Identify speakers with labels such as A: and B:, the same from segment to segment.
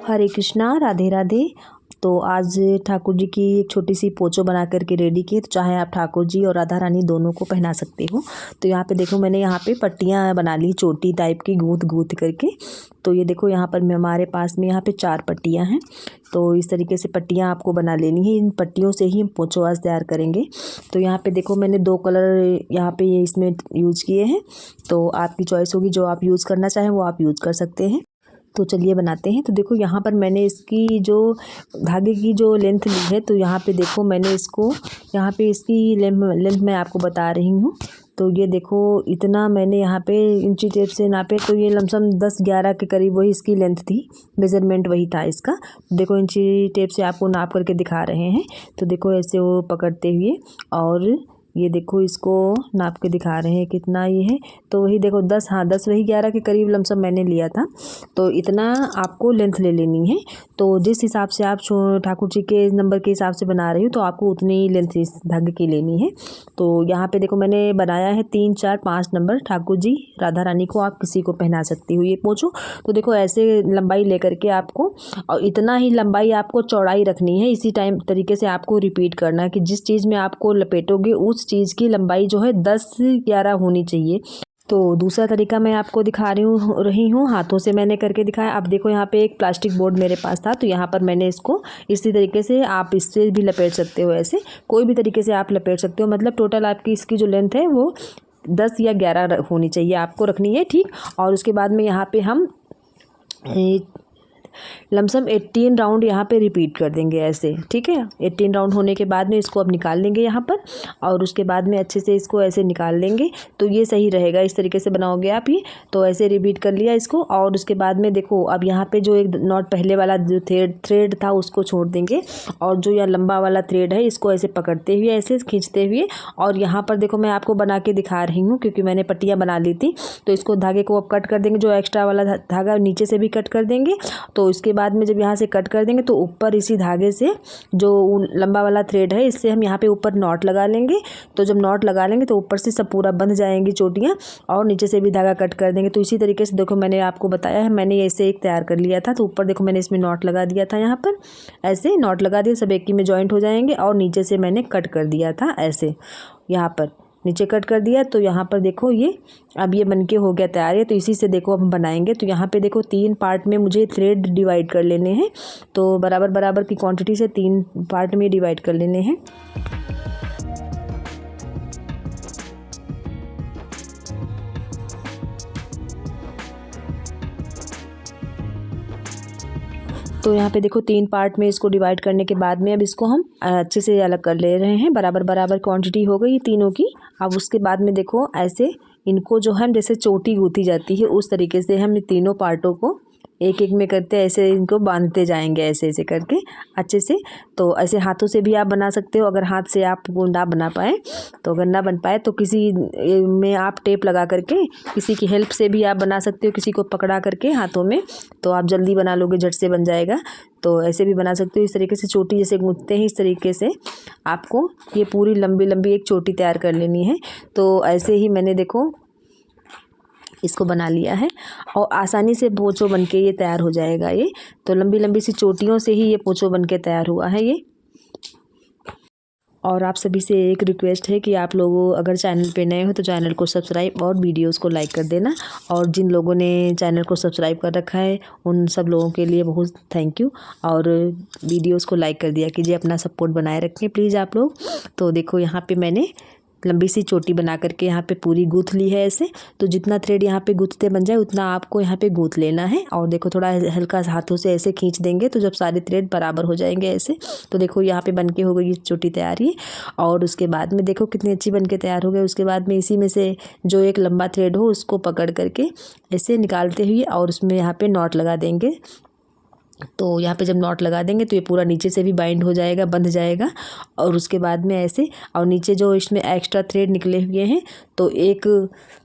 A: हरे कृष्णा, राधे राधे। तो आज ठाकुर जी की एक छोटी सी पोचो बना करके रेडी की, तो चाहे आप ठाकुर जी और राधा रानी दोनों को पहना सकते हो। तो यहाँ पे देखो मैंने यहाँ पे पट्टियाँ बना ली चोटी टाइप की गूंथ गूंथ करके। तो ये देखो यहाँ पर हमारे पास में यहाँ पे 4 पट्टियाँ हैं। तो इस तरीके से पट्टियाँ आपको बना लेनी है। इन पट्टियों से ही हम पोचो आज तैयार करेंगे। तो यहाँ पे देखो मैंने 2 कलर यहाँ पे ये इसमें यूज़ किए हैं। तो आपकी चॉइस होगी, जो आप यूज़ करना चाहें वो आप यूज़ कर सकते हैं। तो चलिए बनाते हैं। तो देखो यहाँ पर मैंने इसकी जो धागे की जो लेंथ ली है, तो यहाँ पे देखो मैंने इसको यहाँ पे इसकी लेंथ मैं आपको बता रही हूँ। तो ये देखो इतना मैंने यहाँ पे इंची टेप से नापे, तो ये लमसम 10-11 के करीब वही इसकी लेंथ थी, मेज़रमेंट वही था इसका। देखो इंची टेप से आपको नाप करके दिखा रहे हैं। तो देखो ऐसे वो पकड़ते हुए, और ये देखो इसको नाप के दिखा रहे हैं कितना ये है। तो वही देखो 10, हाँ 10 वही 11 के करीब लमसम मैंने लिया था। तो इतना आपको लेंथ ले लेनी है। तो जिस हिसाब से आप ठाकुर जी के नंबर के हिसाब से बना रही हो, तो आपको उतनी ही लेंथ इस धागे की लेनी है। तो यहाँ पे देखो मैंने बनाया है 3, 4, 5 नंबर ठाकुर जी राधा रानी को आप किसी को पहना सकती हो ये पोंछो। तो देखो ऐसे लंबाई लेकर के आपको, और इतना ही लंबाई आपको चौड़ाई रखनी है। इसी तरीके से आपको रिपीट करना है कि जिस चीज़ में आपको लपेटोगे उस चीज़ की लंबाई जो है 10-11 होनी चाहिए। तो दूसरा तरीका मैं आपको दिखा रही हूँ हाथों से मैंने करके दिखाया। अब देखो यहाँ पे एक प्लास्टिक बोर्ड मेरे पास था, तो यहाँ पर मैंने इसको इसी तरीके से, आप इससे भी लपेट सकते हो, ऐसे कोई भी तरीके से आप लपेट सकते हो। मतलब टोटल आपकी इसकी जो लेंथ है वो 10 या 11 होनी चाहिए, आपको रखनी है, ठीक। और उसके बाद में यहाँ पे हम लमसम 18 राउंड यहाँ पे रिपीट कर देंगे ऐसे, ठीक है। 18 राउंड होने के बाद में इसको अब निकाल लेंगे यहाँ पर, और उसके बाद में अच्छे से इसको ऐसे निकाल लेंगे। तो ये सही रहेगा, इस तरीके से बनाओगे आप ये। तो ऐसे रिपीट कर लिया इसको, और उसके बाद में देखो अब यहाँ पे जो एक नॉट पहले वाला जो थ्रेड था उसको छोड़ देंगे, और जो यह लंबा वाला थ्रेड है इसको ऐसे पकड़ते हुए ऐसे खींचते हुए, और यहाँ पर देखो मैं आपको बना के दिखा रही हूँ क्योंकि मैंने पट्टियाँ बना ली थी। तो इसको धागे को अब कट कर देंगे, जो एक्स्ट्रा वाला धागा नीचे से भी कट कर देंगे। तो इसके बाद में जब यहाँ से कट कर देंगे, तो ऊपर इसी धागे से जो लंबा वाला थ्रेड है इससे हम यहाँ पे ऊपर नॉट लगा लेंगे। तो जब नॉट लगा लेंगे तो ऊपर से सब पूरा बंध जाएंगी चोटियाँ, और नीचे से भी धागा कट कर देंगे। तो इसी तरीके से देखो मैंने आपको बताया है, मैंने ऐसे एक तैयार कर लिया था। तो ऊपर देखो मैंने इसमें नॉट लगा दिया था, यहाँ पर ऐसे नॉट लगा दिया, सब एक ही में जॉइंट हो जाएंगे। और नीचे से मैंने कट कर दिया था ऐसे, यहाँ पर नीचे कट कर दिया। तो यहाँ पर देखो ये अब ये बनके हो गया तैयार है। तो इसी से देखो अब हम बनाएंगे। तो यहाँ पे देखो 3 पार्ट में मुझे थ्रेड डिवाइड कर लेने हैं। तो बराबर बराबर की क्वांटिटी से 3 पार्ट में डिवाइड कर लेने हैं। तो यहाँ पे देखो 3 पार्ट में इसको डिवाइड करने के बाद में अब इसको हम अच्छे से अलग कर ले रहे हैं। बराबर बराबर क्वांटिटी हो गई तीनों की। अब उसके बाद में देखो ऐसे इनको जो है जैसे चोटी गूंथी जाती है उस तरीके से हम तीनों पार्टों को एक एक में करते ऐसे इनको बांधते जाएंगे, ऐसे ऐसे करके अच्छे से। तो ऐसे हाथों से भी आप बना सकते हो, अगर हाथ से आप ना बना पाए, तो अगर ना बन पाए तो किसी में आप टेप लगा करके किसी की हेल्प से भी आप बना सकते हो, किसी को पकड़ा करके हाथों में, तो आप जल्दी बना लोगे, झट से बन जाएगा। तो ऐसे भी बना सकते हो। इस तरीके से चोटी जैसे गूंथते हैं, इस तरीके से आपको ये पूरी लंबी लंबी एक चोटी तैयार कर लेनी है। तो ऐसे ही मैंने देखो इसको बना लिया है, और आसानी से पोंछो बनके ये तैयार हो जाएगा ये। तो लंबी लंबी सी चोटियों से ही ये पोंछो बनके तैयार हुआ है ये। और आप सभी से एक रिक्वेस्ट है कि आप लोगों अगर चैनल पे नए हो तो चैनल को सब्सक्राइब और वीडियोस को लाइक कर देना। और जिन लोगों ने चैनल को सब्सक्राइब कर रखा है उन सब लोगों के लिए बहुत थैंक यू। और वीडियोस को लाइक कर दिया कीजिए, अपना सपोर्ट बनाए रखें प्लीज़ आप लोग। तो देखो यहाँ पे मैंने लंबी सी चोटी बना करके यहाँ पे पूरी गूँथ ली है ऐसे। तो जितना थ्रेड यहाँ पे गूँथते बन जाए उतना आपको यहाँ पे गूँथ लेना है। और देखो थोड़ा हल्का हाथों से ऐसे खींच देंगे, तो जब सारे थ्रेड बराबर हो जाएंगे ऐसे, तो देखो यहाँ पे बनके हो गई ये चोटी तैयार ही। और उसके बाद में देखो कितनी अच्छी बनके तैयार हो गई। उसके बाद में इसी में से जो एक लंबा थ्रेड हो उसको पकड़ करके ऐसे निकालते हुए, और उसमें यहाँ पे नॉट लगा देंगे। तो यहाँ पे जब नॉट लगा देंगे तो ये पूरा नीचे से भी बाइंड हो जाएगा, बंध जाएगा। और उसके बाद में ऐसे, और नीचे जो इसमें एक्स्ट्रा थ्रेड निकले हुए हैं तो एक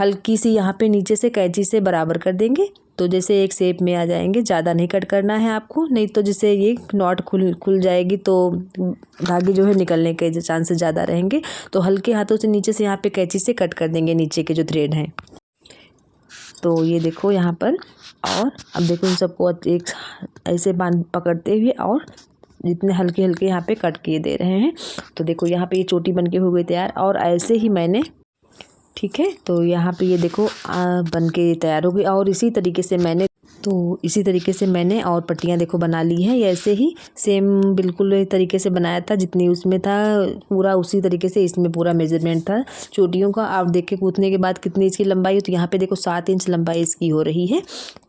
A: हल्की सी यहाँ पे नीचे से कैंची से बराबर कर देंगे, तो जैसे एक शेप में आ जाएंगे। ज़्यादा नहीं कट करना है आपको, नहीं तो जैसे ये नॉट खुल जाएगी तो धागे जो है निकलने के चांसेस ज़्यादा रहेंगे। तो हल्के हाथों से नीचे से यहाँ पे कैंची से कट कर देंगे नीचे के जो थ्रेड हैं। तो ये देखो यहाँ पर और अब देखो इन सबको एक ऐसे बांध पकड़ते हुए और जितने हल्के हल्के यहाँ पे कट किए दे रहे हैं। तो देखो यहाँ पे ये चोटी बन के हो गई तैयार। और ऐसे ही मैंने, ठीक है, तो यहाँ पे ये देखो बन के तैयार हो गई। और इसी तरीके से मैंने और पट्टियाँ देखो बना ली है। ऐसे ही सेम बिल्कुल तरीके से बनाया था, जितनी उसमें था पूरा उसी तरीके से इसमें पूरा मेजरमेंट था चोटियों का। आप देख के कूदने के बाद कितनी इसकी लंबाई है, तो यहाँ पे देखो 7 इंच लंबाई इसकी हो रही है।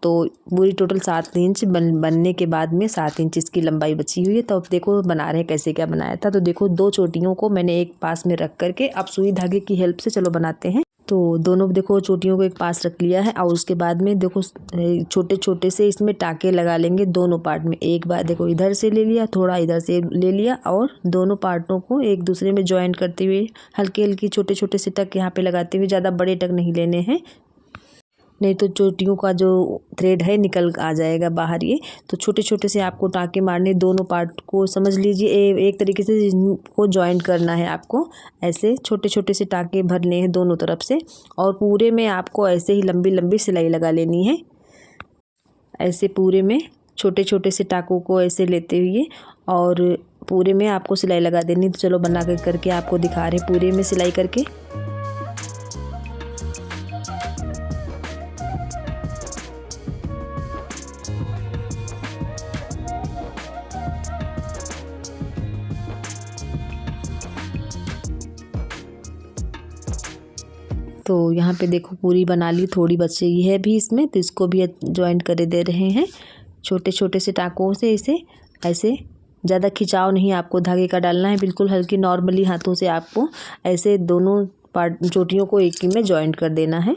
A: तो पूरी टोटल 7 इंच बनने के बाद में 7 इंच इसकी लंबाई बची हुई है। तो अब देखो बना रहे कैसे क्या बनाया था। तो देखो 2 चोटियों को मैंने एक पास में रख करके अब सुई धागे की हेल्प से चलो बनाते हैं। तो दोनों देखो चोटियों को एक पास रख लिया है और उसके बाद में देखो छोटे छोटे से इसमें टाके लगा लेंगे दोनों पार्ट में। एक बार देखो इधर से ले लिया, थोड़ा इधर से ले लिया और दोनों पार्टों को एक दूसरे में जॉइन करते हुए हल्की हल्की छोटे छोटे से टक यहाँ पे लगाते हुए, ज़्यादा बड़े टक नहीं लेने हैं, नहीं तो चोटियों का जो थ्रेड है निकल आ जाएगा बाहर। ये तो छोटे छोटे से आपको टाँके मारने, दोनों पार्ट को समझ लीजिए एक तरीके से को जॉइंट करना है आपको। ऐसे छोटे छोटे से टाँके भरने हैं दोनों तरफ से और पूरे में आपको ऐसे ही लंबी लंबी सिलाई लगा लेनी है। ऐसे पूरे में छोटे छोटे से टाँकों को ऐसे लेते हुए और पूरे में आपको सिलाई लगा देनी। तो चलो बना करके आपको दिखा रहे पूरे में सिलाई करके। तो यहाँ पे देखो पूरी बना ली, थोड़ी बच रही है भी इसमें, तो इसको भी जॉइंट कर दे रहे हैं छोटे छोटे से टाँकों से। इसे ऐसे ज़्यादा खिंचाव नहीं आपको धागे का डालना है, बिल्कुल हल्की नॉर्मली हाथों से आपको ऐसे दोनों पार्ट चोटियों को एक ही में जॉइंट कर देना है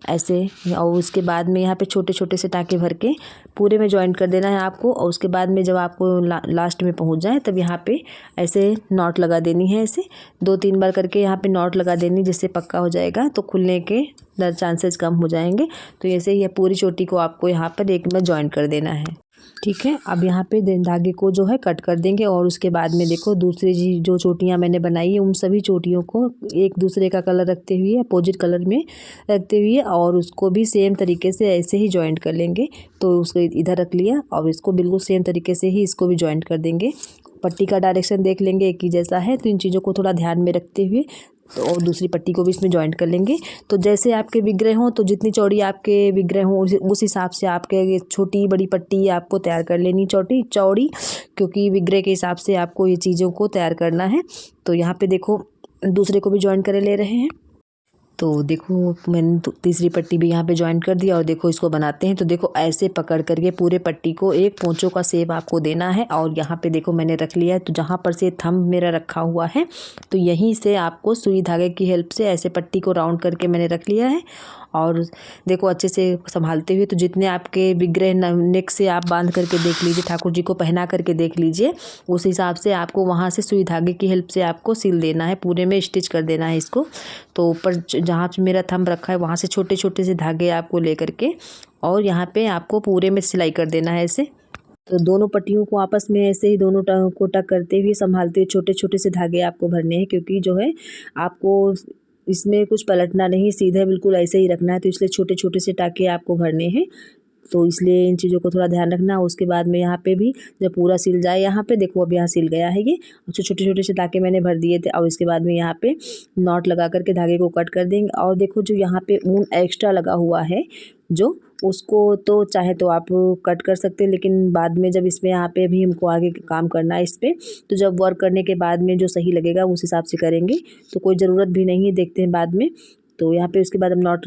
A: ऐसे। और उसके बाद में यहाँ पे छोटे छोटे से टाँके भर के पूरे में जॉइंट कर देना है आपको। और उसके बाद में जब आपको लास्ट में पहुँच जाए तब यहाँ पे ऐसे नॉट लगा देनी है। ऐसे 2-3 बार करके यहाँ पे नॉट लगा देनी, जिससे पक्का हो जाएगा, तो खुलने के चांसेस कम हो जाएंगे। तो ऐसे ही पूरी चोटी को आपको यहाँ पर एक में जॉइंट कर देना है, ठीक है। अब यहाँ पे धागे को जो है कट कर देंगे और उसके बाद में देखो दूसरी जो चोटियाँ मैंने बनाई है उन सभी चोटियों को एक दूसरे का कलर रखते हुए, अपोजिट कलर में रखते हुए और उसको भी सेम तरीके से ऐसे ही जॉइंट कर लेंगे। तो उसको इधर रख लिया और इसको बिल्कुल सेम तरीके से ही इसको भी जॉइंट कर देंगे। पट्टी का डायरेक्शन देख लेंगे एक ही जैसा है, तो इन चीज़ों को थोड़ा ध्यान में रखते हुए तो और दूसरी पट्टी को भी इसमें जॉइंट कर लेंगे। तो जैसे आपके विग्रह हों, तो जितनी चौड़ी आपके विग्रह हों उस हिसाब से आपके छोटी बड़ी पट्टी आपको तैयार कर लेनी चौड़ी, क्योंकि विग्रह के हिसाब से आपको ये चीज़ों को तैयार करना है। तो यहाँ पे देखो दूसरे को भी जॉइंट कर ले रहे हैं। तो देखो मैंने तीसरी पट्टी भी यहाँ पे जॉइंट कर दिया और देखो इसको बनाते हैं। तो देखो ऐसे पकड़ करके पूरे पट्टी को एक पोंचों का शेप आपको देना है। और यहाँ पे देखो मैंने रख लिया है, तो जहाँ पर से थंब मेरा रखा हुआ है तो यहीं से आपको सुई धागे की हेल्प से ऐसे पट्टी को राउंड करके मैंने रख लिया है। और देखो अच्छे से संभालते हुए, तो जितने आपके विग्रह नेक से आप बांध करके देख लीजिए, ठाकुर जी को पहना करके देख लीजिए, उस हिसाब से आपको वहाँ से सुई धागे की हेल्प से आपको सिल देना है, पूरे में स्टिच कर देना है इसको। तो ऊपर जहाँ मेरा थंब रखा है वहाँ से छोटे छोटे से धागे आपको ले करके और यहाँ पे आपको पूरे में सिलाई कर देना है ऐसे। तो दोनों पट्टियों को आपस में ऐसे ही दोनों को टक करते हुए संभालते हुए छोटे छोटे से धागे आपको भरने हैं, क्योंकि जो है आपको इसमें कुछ पलटना नहीं, सीधे बिल्कुल ऐसे ही रखना है। तो इसलिए छोटे छोटे से टाके आपको भरने हैं, तो इसलिए इन चीज़ों को थोड़ा ध्यान रखना। उसके बाद में यहाँ पे भी जब पूरा सिल जाए, यहाँ पे देखो अब यहाँ सिल गया है ये, छोटे छोटे से टाके मैंने भर दिए थे। और इसके बाद में यहाँ पे नॉट लगा करके धागे को कट कर देंगे। और देखो जो यहाँ पे ऊन एक्स्ट्रा लगा हुआ है जो, उसको तो चाहे तो आप कट कर सकते हैं, लेकिन बाद में जब इसमें यहाँ पे भी हमको आगे काम करना है इस पर, तो जब वर्क करने के बाद में जो सही लगेगा उस हिसाब से करेंगे, तो कोई ज़रूरत भी नहीं है, देखते हैं बाद में। तो यहाँ पे उसके बाद हम नॉट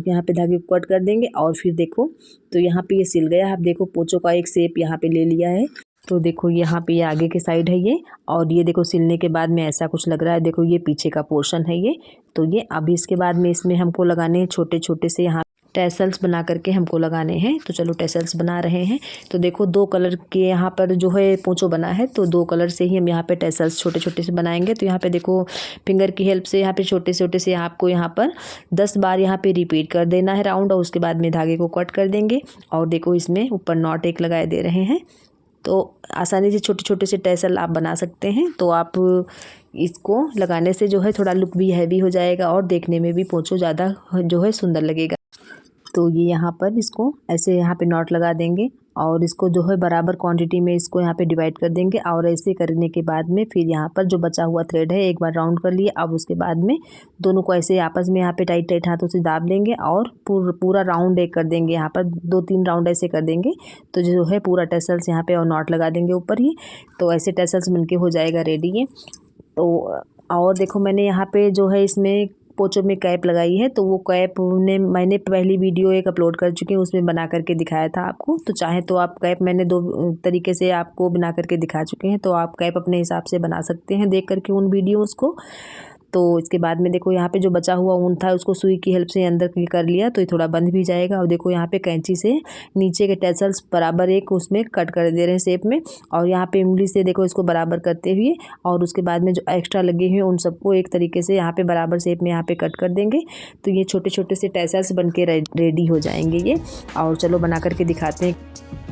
A: यहाँ पे धागे को कट कर देंगे और फिर देखो तो यहाँ पे ये सिल गया। आप देखो पोंचों का एक शेप यहाँ पे ले लिया है। तो देखो यहाँ पे ये आगे के साइड है ये, और ये देखो सिलने के बाद में ऐसा कुछ लग रहा है। देखो ये पीछे का पोर्शन है ये। तो ये अभी इसके बाद में इसमें हमको लगाने हैं छोटे छोटे से यहाँ टैसल्स बना करके हमको लगाने हैं। तो चलो टैसल्स बना रहे हैं। तो देखो 2 कलर के यहाँ पर जो है पोंचो बना है, तो 2 कलर से ही हम यहाँ पे टैसल्स छोटे छोटे से बनाएंगे। तो यहाँ पे देखो फिंगर की हेल्प से यहाँ पे छोटे छोटे से आपको यहाँ पर 10 बार यहाँ पे रिपीट कर देना है राउंड, और उसके बाद में धागे को कट कर देंगे। और देखो इसमें ऊपर नॉट एक लगाए दे रहे हैं। तो आसानी से छोटे छोटे से टैसल आप बना सकते हैं। तो आप इसको लगाने से जो है थोड़ा लुक भी हैवी हो जाएगा और देखने में भी पोंचो ज़्यादा जो है सुंदर लगेगा। तो ये यहाँ पर इसको ऐसे यहाँ पे नॉट लगा देंगे और इसको जो है बराबर क्वांटिटी में इसको यहाँ पे डिवाइड कर देंगे। और ऐसे करने के बाद में फिर यहाँ पर जो बचा हुआ थ्रेड है एक बार राउंड कर लिए। अब उसके बाद में दोनों को ऐसे आपस में यहाँ पे टाइट टाइट हाथों से दाब लेंगे और पूरा राउंड एक कर देंगे। यहाँ पर 2-3 राउंड ऐसे कर देंगे तो जो है पूरा टेसल्स यहाँ पे और नॉट लगा देंगे ऊपर ही। तो ऐसे टेसल्स बनके हो जाएगा रेडी ये। तो और देखो मैंने यहाँ पे जो है इसमें पोचों में कैप लगाई है, तो वो कैप ने मैंने पहली वीडियो एक अपलोड कर चुकी हूँ, उसमें बना करके दिखाया था आपको। तो चाहे तो आप कैप मैंने 2 तरीके से आपको बना करके दिखा चुके हैं, तो आप कैप अपने हिसाब से बना सकते हैं देख करके उन वीडियोज़ को। तो इसके बाद में देखो यहाँ पे जो बचा हुआ ऊन था उसको सुई की हेल्प से अंदर कर लिया, तो ये थोड़ा बंद भी जाएगा। और देखो यहाँ पे कैंची से नीचे के टेसल्स बराबर एक उसमें कट कर दे रहे हैं शेप में, और यहाँ पे उंगली से देखो इसको बराबर करते हुए, और उसके बाद में जो एक्स्ट्रा लगे हुए उन सबको एक तरीके से यहाँ पे बराबर शेप में यहाँ पे कट कर देंगे। तो ये छोटे छोटे से टेसल्स बन के रेडी हो जाएंगे ये। और चलो बना करके दिखाते हैं।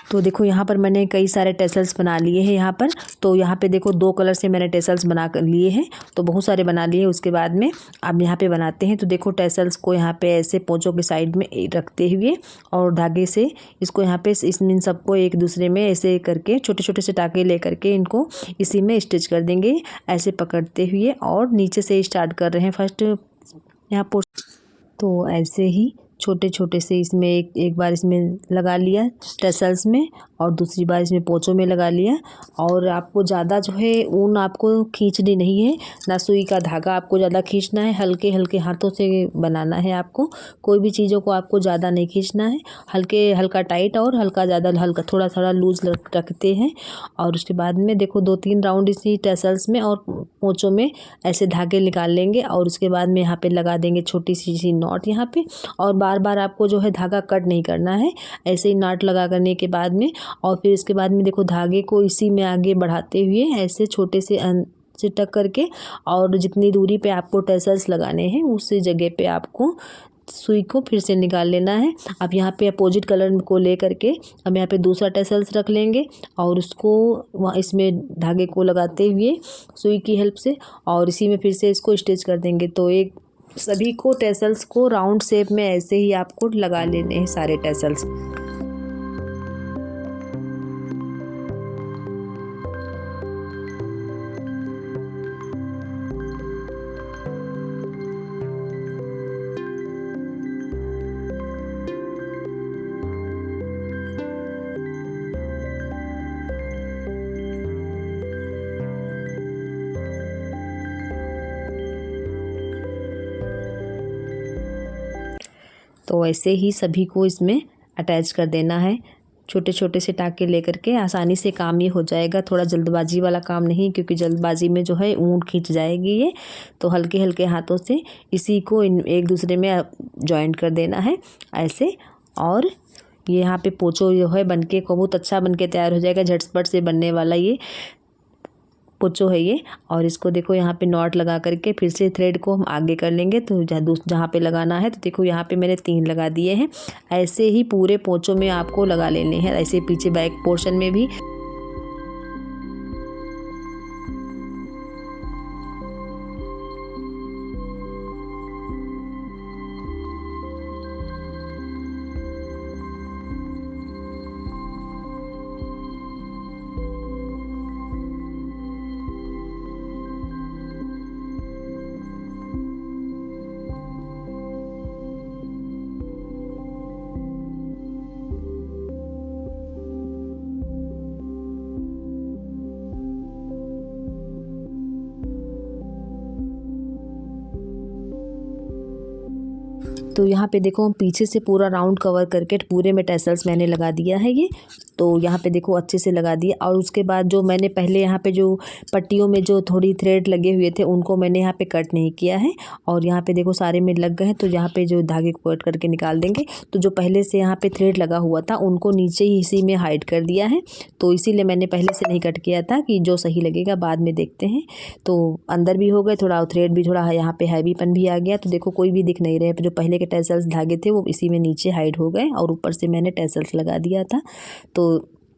A: तो देखो यहाँ पर मैंने कई सारे टेसल्स बना लिए हैं यहाँ पर। तो यहाँ पे देखो 2 कलर से मैंने टेसल्स बना कर लिए हैं, तो बहुत सारे बना लिए। उसके बाद में अब यहाँ पे बनाते हैं। तो देखो टेसल्स को यहाँ पे ऐसे पोंचों के साइड में रखते हुए और धागे से इसको यहाँ पे इन सबको एक दूसरे में ऐसे करके छोटे छोटे से टाँके ले करके इनको इसी में स्टिच कर देंगे ऐसे पकड़ते हुए। और नीचे से स्टार्ट कर रहे हैं फर्स्ट यहाँ पर। तो ऐसे ही छोटे छोटे से इसमें एक बार इसमें लगा लिया टेसल्स में, और दूसरी बार इसमें पोंचों में लगा लिया। और आपको ज़्यादा जो है ऊन आपको खींचनी नहीं है, ना सुई का धागा आपको ज़्यादा खींचना है, हल्के हल्के हाथों से बनाना है आपको। कोई भी चीज़ों को आपको ज़्यादा नहीं खींचना है, हल्का टाइट और हल्का ज़्यादा हल्का थोड़ा थोड़ा लूज रखते हैं। और उसके बाद में देखो 2-3 राउंड इसी टेसल्स में और पोंचों में ऐसे धागे निकाल लेंगे, और उसके बाद में यहाँ पे लगा देंगे छोटी सी नॉट यहाँ पे। और बार बार आपको जो है धागा कट नहीं करना है, ऐसे ही नॉट लगा करने के बाद में। और फिर इसके बाद में देखो धागे को इसी में आगे बढ़ाते हुए ऐसे छोटे से टक करके, और जितनी दूरी पे आपको टेसल्स लगाने हैं उसी जगह पे आपको सुई को फिर से निकाल लेना है। अब यहाँ पे अपोजिट कलर को ले करके अब यहाँ पे दूसरा टेसल्स रख लेंगे, और उसको वहाँ इसमें धागे को लगाते हुए सुई की हेल्प से, और इसी में फिर से इसको स्टिच कर देंगे। तो एक सभी को टेसल्स को राउंड शेप में ऐसे ही आपको लगा लेने हैं सारे टेसल्स। तो ऐसे ही सभी को इसमें अटैच कर देना है। छोटे छोटे से टाँके लेकर के आसानी से काम ये हो जाएगा, थोड़ा जल्दबाजी वाला काम नहीं, क्योंकि जल्दबाजी में जो है ऊन खींच जाएगी ये। तो हल्के हल्के हाथों से इसी को एक दूसरे में जॉइंट कर देना है ऐसे। और ये यहाँ पे पोंचो जो है बनके बहुत अच्छा बनके तैयार हो जाएगा, झटपट से बनने वाला ये पोंचो है ये। और इसको देखो यहाँ पे नॉट लगा करके फिर से थ्रेड को हम आगे कर लेंगे। तो जहाँ पे लगाना है, तो देखो यहाँ पे मैंने 3 लगा दिए हैं। ऐसे ही पूरे पोंचों में आपको लगा लेने हैं, ऐसे पीछे बैक पोर्शन में भी। तो यहाँ पे देखो हम पीछे से पूरा राउंड कवर करके पूरे में टेसल्स मैंने लगा दिया है ये। तो यहाँ पे देखो अच्छे से लगा दिया। और उसके बाद जो मैंने पहले यहाँ पे जो पट्टियों में जो थोड़ी थ्रेड लगे हुए थे उनको मैंने यहाँ पे कट नहीं किया है, और यहाँ पे देखो सारे में लग गए हैं। तो यहाँ पे जो धागे को कट करके निकाल देंगे। तो जो पहले से यहाँ पे थ्रेड लगा हुआ था उनको नीचे ही इसी में हाइड कर दिया है, तो इसीलिए मैंने पहले से नहीं कट किया था कि जो सही लगेगा बाद में देखते हैं। तो अंदर भी हो गए, थोड़ा थ्रेड भी थोड़ा यहाँ पे हैवीपन भी आ गया। तो देखो कोई भी दिख नहीं रहे, जो पहले के टेसल्स धागे थे वो इसी में नीचे हाइड हो गए, और ऊपर से मैंने टेसल्स लगा दिया था। तो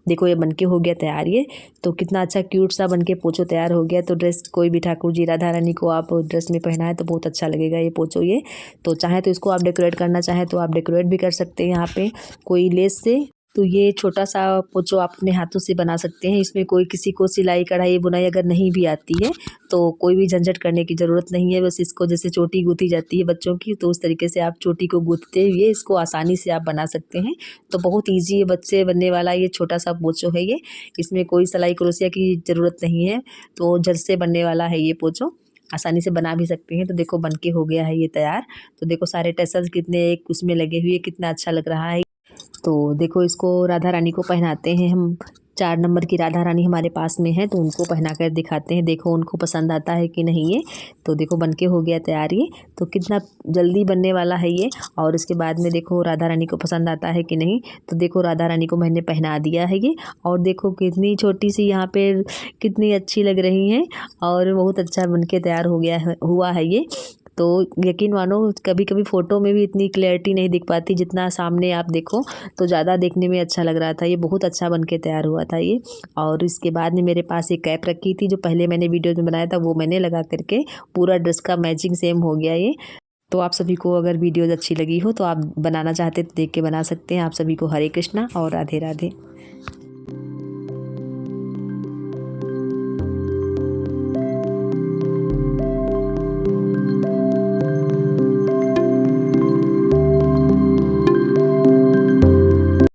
A: देखो ये बनके हो गया तैयार ये। तो कितना अच्छा क्यूट सा बनके पोछो तैयार हो गया। तो ड्रेस कोई भी ठाकुर जी राधा रानी को आप ड्रेस में पहनाए तो बहुत अच्छा लगेगा ये पोछो ये। तो चाहे तो इसको आप डेकोरेट करना चाहें तो आप डेकोरेट भी कर सकते हैं यहाँ पे कोई लेस से। तो ये छोटा सा पोछो आप अपने हाथों से बना सकते हैं। इसमें कोई किसी को सिलाई कढ़ाई बुनाई अगर नहीं भी आती है तो कोई भी झंझट करने की ज़रूरत नहीं है। बस इसको जैसे चोटी गूँथी जाती है बच्चों की, तो उस तरीके से आप चोटी को गूँथते हुए इसको आसानी से आप बना सकते हैं। तो बहुत ईजी है बच्चे बनने वाला ये छोटा सा पोछो है ये। इसमें कोई सिलाई क्रोशिया की ज़रूरत नहीं है। तो झट से बनने वाला है ये पोछो, आसानी से बना भी सकते हैं। तो देखो बनके हो गया है ये तैयार। तो देखो सारे टसल्स कितने एक उसमें लगे हुए, कितना अच्छा लग रहा है। तो देखो इसको राधा रानी को पहनाते हैं हम। 4 नंबर की राधा रानी हमारे पास में है तो उनको पहना कर दिखाते हैं, देखो उनको पसंद आता है कि नहीं ये। तो देखो बनके हो गया तैयार ये। तो कितना जल्दी बनने वाला है ये। और इसके बाद में देखो राधा रानी को पसंद आता है कि नहीं। तो देखो राधा रानी को मैंने पहना दिया है ये। और देखो कितनी छोटी सी यहाँ पे कितनी अच्छी लग रही हैं और बहुत अच्छा बनके तैयार हो गया है हुआ है ये। तो यकीन मानो कभी कभी फ़ोटो में भी इतनी क्लैरिटी नहीं दिख पाती जितना सामने आप देखो तो ज़्यादा देखने में अच्छा लग रहा था। ये बहुत अच्छा बन के तैयार हुआ था ये। और इसके बाद में मेरे पास एक कैप रखी थी जो पहले मैंने वीडियो में बनाया था, वो मैंने लगा करके पूरा ड्रेस का मैचिंग सेम हो गया ये। तो आप सभी को अगर वीडियोज़ अच्छी लगी हो तो आप बनाना चाहते तो देख के बना सकते हैं। आप सभी को हरे कृष्णा और राधे राधे।